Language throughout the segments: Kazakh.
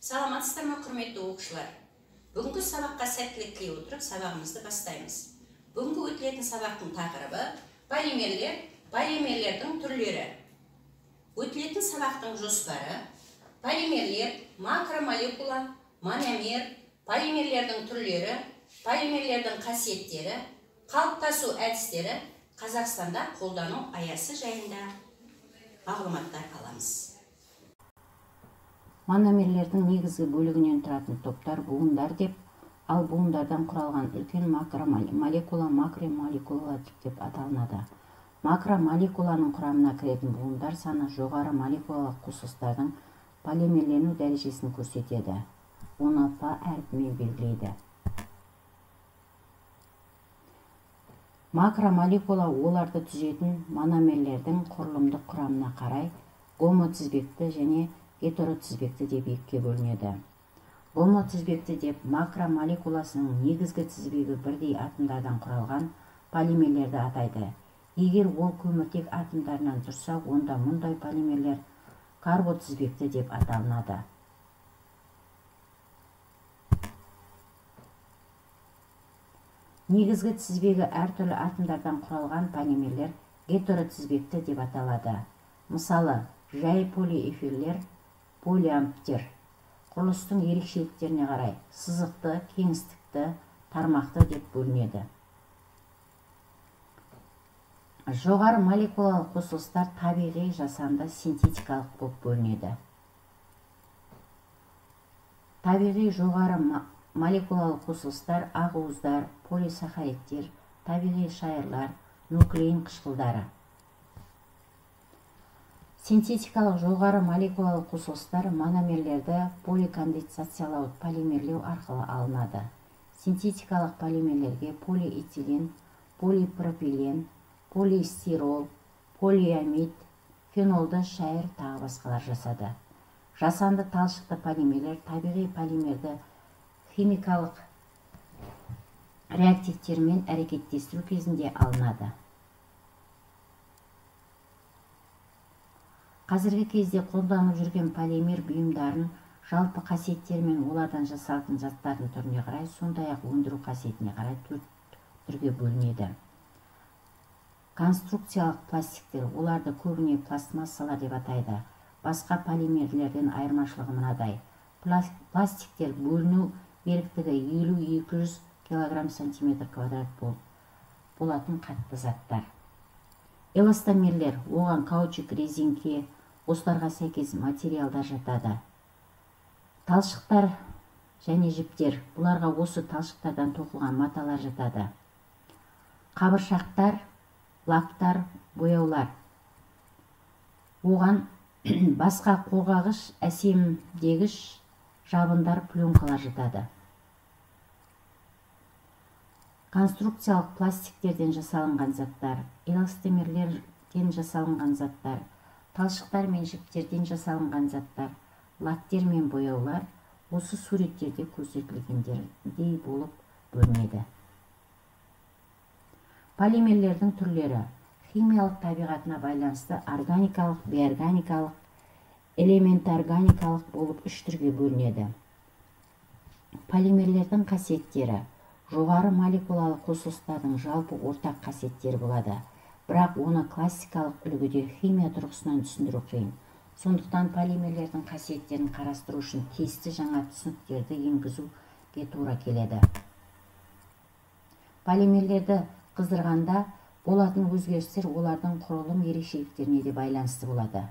Саламатсыздар ма, құрметті оқушылар? Бүгінгі сабаққа сәттілік тілей отырып, сабағымызды бастаймыз. Бүгінгі өтілетін сабақтың тақырыбы полимерлер, полимерлердің түрлері. Өтілетін сабақтың жоспары: полимерлер, макромолекула, мономер, полимерлердің түрлері, полимерлердің қасиеттері, қалыптасу әдістері, Қазақстанда қолдану аясы жайында мағлұматтар аламыз. Мономерлердің негізгі бөлігінен тұратын топтар буындар деп, ал буындардан құралған үлкен макромолекула макромолекула деп аталынады. Макромолекуланың құрамына кіретін буындар саны жоғары молекулалық қосылыстардың полимерлену дәрежесін көрсетеді. Оны P әрпімен белгілейді. Макромолекула оларды түзетін мономерлердің құрылымдық құрамына қарай гомотизбекті және гетеротизбекті деп екіге бөлінеді. Гомотизбекті деп макромолекуласының негізгі тізбегі бірдей атомдардан құралған полимерлерді атайды. Егер ол көміртек атомдарынан тұрса, онда мұндай полимерлер карботизбекті деп аталынады. Негізгі тізбегі әртүрлі атомдардан құралған полимерлер гетеротизбекті деп аталады. Мысалы, жай полиэфирлер, полиамптер құрылыстың ерекшеліктеріне қарай сызықты, кеңістікті, тармақты деп бөлінеді. Жоғары молекулалық қосылыстар табиғи, жасанды, синтетикалық болып бөлінеді. Табиғи жоғары молекулалық қосылыстар ақуыздар, полисахаридтер, табиғи шайырлар, нуклеин қышқылдары. Синтетикалық жоғары молекулалық қосылыстар мономерлерді поликонденсациялау, полимерлеу арқылы алынады. Синтетикалық полимерлерге полиэтилен, полипропилен, полистирол, полиамид, фенолды шайыр тағы басқалар жасады. Жасанды талшықты полимерлер табиғи полимерді химикалық реактивтермен әрекеттестіру кезінде алынады. Қазіргі кезде қолданылып жүрген полимер бұйымдарын жалпы қасиеттері мен олардан жасалатын заттардың түріне қарай, сондай-ақ өндіру қасиетіне қарай түрге бөлінеді. Конструкциялық пластиктер, оларды көбіне пластмассалар деп атайды. Басқа полимерлерден айырмашылығы мынадай: пластиктер бөліну беріктігі 50-200 кг/см² болатын қатты заттар. Эластомерлер, оған каучук, резинке, осыларға сәйкес материалдар жатады. Талшықтар және жіптер, бұларға осы талшықтардан тоқылған маталар жатады. Қабыршақтар, лактар, бояулар, оған басқа қорғағыш, әсемдегіш, жабындар, пленкалар жатады. Конструкциялық пластиктерден жасалынған заттар, эластомерлерден жасалынған заттар, талшықтар мен жіптерден жасалынған заттар, лактер мен бояулар осы суреттерде көрсетілгендей болып бөлінеді. Полимерлердің түрлері химиялық табиғатына байланысты органикалық, бейорганикалық, элементарганикалық болып үш түрге бөлінеді. Полимерлердің қасиеттері: жоғары молекулалық қосылыстардың жалпы ортақ қасиеттері болады, бірақ оны классикалық үлгіде химия тұрғысынан түсіндіру қиын. Сондықтан полимерлердің қасиеттерін қарастыру үшін тиісті жаңа түсініктерді енгізуге тура келеді. Полимерлерді қыздырғанда болатын өзгерістер олардың құрылым ерекшеліктеріне де байланысты болады.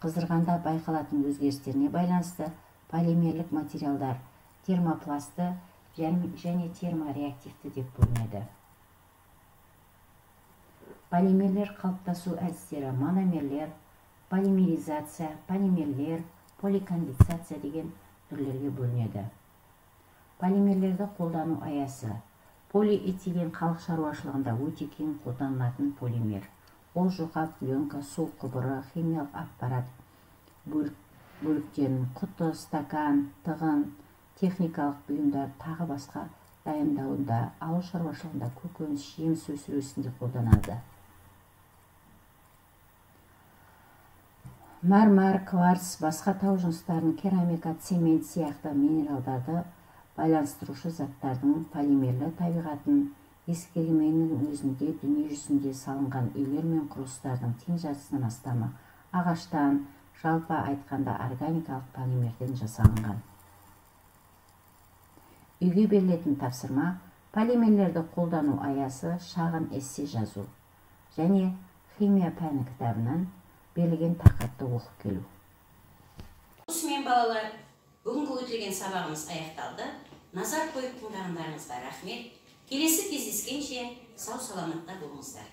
Қыздырғанда байқалатын өзгерістеріне байланысты полимерлік материалдар термопласты және термореактивті деп бөлінеді. Полимерлер қалыптасу әдістері: мономерлер, полимеризация, полимерлер, поликонденсация деген түрлерге бөлінеді. Полимерлерді қолдану аясы: полиэтилен халық шаруашылығында өте кең қолданылатын полимер. Ол жұқа, пленка, су құбыры, химиялық аппарат бөліктерін, құты, стакан, тығын, техникалық бұйымдар тағы басқа дайындауында, ауыл шаруашылығында көкөніс, жеміс өсіру ісінде қолданады. Мәрмәр, кварц, басқа тау жыныстарын, керамика, цемент сияқты минералдарды байланыстырушы заттардың полимерлі табиғатын ескілменің өзінде дүние жүзінде салынған үйлер мен құрылыстардың тең жартысынан астамы ағаштан, жалпы айтқанда органикалық полимерден жасалынған. Үйге берілетін тапсырма полимерлерді қолдану аясы шағын эссе жазу және химия пәні кітабынан берілген тақырыпты оқып келу. Осымен балалар, бүгінгі өтілген сабағымыз аяқталды. Назар қойып тыңдағандарыңызға рахмет. Келесі кездескенше сау саламатта болыңыздар.